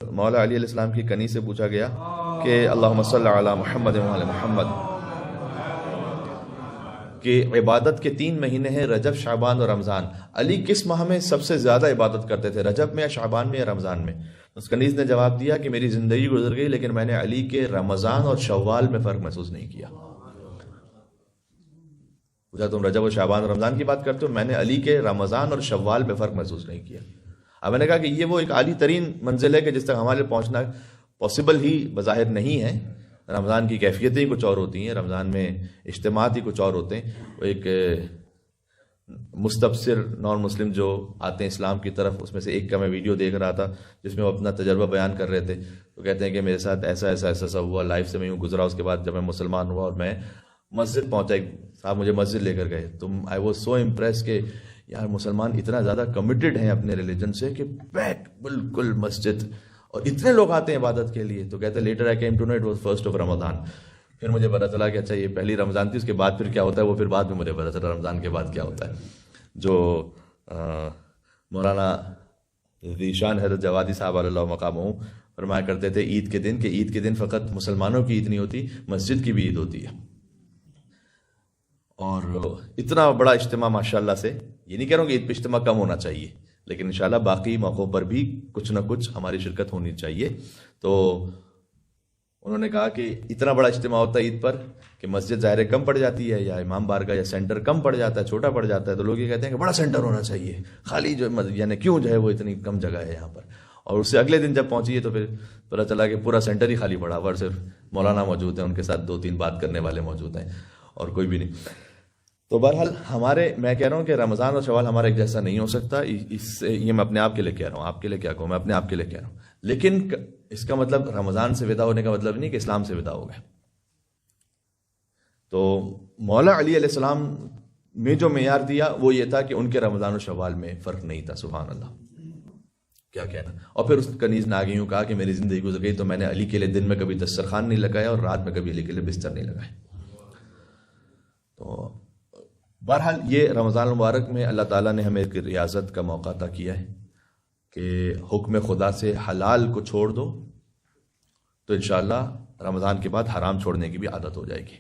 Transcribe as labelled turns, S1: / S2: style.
S1: مولا علی علیہ السلام کی کنی سے پوچھا گیا کہ اللہم صلی علی محمد و علی محمد کہ عبادت کے 3 مہینے ہیں، رجب، شعبان اور رمضان، علی کس ماہ میں سب سے زیادہ عبادت کرتے تھے، رجب میں یا شعبان میں یا رمضان میں؟ اس کنیز نے جواب دیا کہ میری زندگی گزر گئی لیکن میں نے علی کے رمضان اور شوال میں فرق محسوس نہیں کیا۔ پوچھا تم رجب و شعبان اور رمضان کی بات کرتے ہو، میں نے علی کے رمضان اور شوال میں فرق محسوس نہیں کیا۔ اب میں نے کہا کہ یہ وہ ایک عالی ترین منزل ہے کہ جس تک ہمارے پہنچنا پاسبل ہی بظاہر نہیں ہے۔ رمضان کی کیفیتیں ہی کچھ اور ہوتی ہیں، رمضان میں اجتماعات ہی کچھ اور ہوتے ہیں۔ وہ ایک مستبصر نان مسلم جو آتے ہیں اسلام کی طرف، اس میں سے ایک کا میں ویڈیو دیکھ رہا تھا جس میں وہ اپنا تجربہ بیان کر رہے تھے۔ تو کہتے ہیں کہ میرے ساتھ ایسا ایسا ایسا ایسا ہوا، لائف سے میں یوں گزرا۔ اس کے بعد جب میں مسلمان ہوا اور میں مسجد پہنچا، ایک صاحب مجھے مسجد لے کر گئے، تو آئی واز سو امپریس کہ یار مسلمان اتنا زیادہ کمیٹڈ ہیں اپنے ریلیجن سے کہ پیک بالکل مسجد، اور اتنے لوگ آتے ہیں عبادت کے لیے۔ تو کہتے ہیں later I came to know it was first of Ramadan. پھر مجھے پتا چلا کہ اچھا یہ پہلی رمضان تھی، اس کے بعد پھر کیا ہوتا ہے وہ پھر بعد میں مجھے پتا چلا رمضان کے بعد کیا ہوتا ہے۔ جو مولانا ذیشان حضرت جوادی صاحب علیہ اللہ مقامہ فرمایا کرتے تھے عید کے دن، کہ عید کے دن فقط مسلمانوں کی عید نہیں ہوتی، مسجد کی بھی عید ہوتی ہے۔ اور اتنا بڑا اجتماع ماشاءاللہ سے، یہ نہیں کہہ رہا ہوں کہ عید پہ اجتماع کم ہونا چاہیے، لیکن انشاءاللہ باقی موقعوں پر بھی کچھ نہ کچھ ہماری شرکت ہونی چاہیے۔ تو انہوں نے کہا کہ اتنا بڑا اجتماع ہوتا ہے عید پر کہ مسجد ظاہر کم پڑ جاتی ہے، یا امام بارگاہ یا سینٹر کم پڑ جاتا ہے، چھوٹا پڑ جاتا ہے، تو لوگ یہ کہتے ہیں کہ بڑا سینٹر ہونا چاہیے، خالی جو یعنی کیوں جو ہے وہ اتنی کم جگہ ہے یہاں پر۔ اور اس سے اگلے دن جب پہنچیے تو پھر پتہ چلا کہ پورا سینٹر ہی خالی پڑا ہوا، اور صرف مولانا موجود ہیں، ان کے ساتھ 2-3 بات کرنے والے موجود ہیں اور کوئی بھی نہیں۔ تو بہرحال میں کہہ رہا ہوں کہ رمضان اور شوال ہمارا ایک جیسا نہیں ہو سکتا۔ اس سے یہ میں اپنے آپ کے لیے کہہ رہا ہوں، آپ کے لیے کیا کہوں، میں اپنے آپ کے لیے کہہ رہا ہوں۔ لیکن اس کا مطلب رمضان سے ودا ہونے کا مطلب نہیں کہ اسلام سے ودا ہو گئے۔ تو مولا علی علیہ السلام میں جو معیار دیا وہ یہ تھا کہ ان کے رمضان و شوال میں فرق نہیں تھا۔ سبحان اللہ، کیا کہنا۔ اور پھر اس کنیز نے آگے یوں کہا کہ میری زندگی گزر گئی تو میں نے علی کے لیے دن میں کبھی دسترخوان نہیں لگایا اور رات میں کبھی علی کے لیے بستر نہیں لگایا۔ تو بہرحال یہ رمضان المبارک میں اللہ تعالیٰ نے ہمیں ایک ریاضت کا موقع عطا کیا ہے کہ حکم خدا سے حلال کو چھوڑ دو تو انشاءاللہ رمضان کے بعد حرام چھوڑنے کی بھی عادت ہو جائے گی۔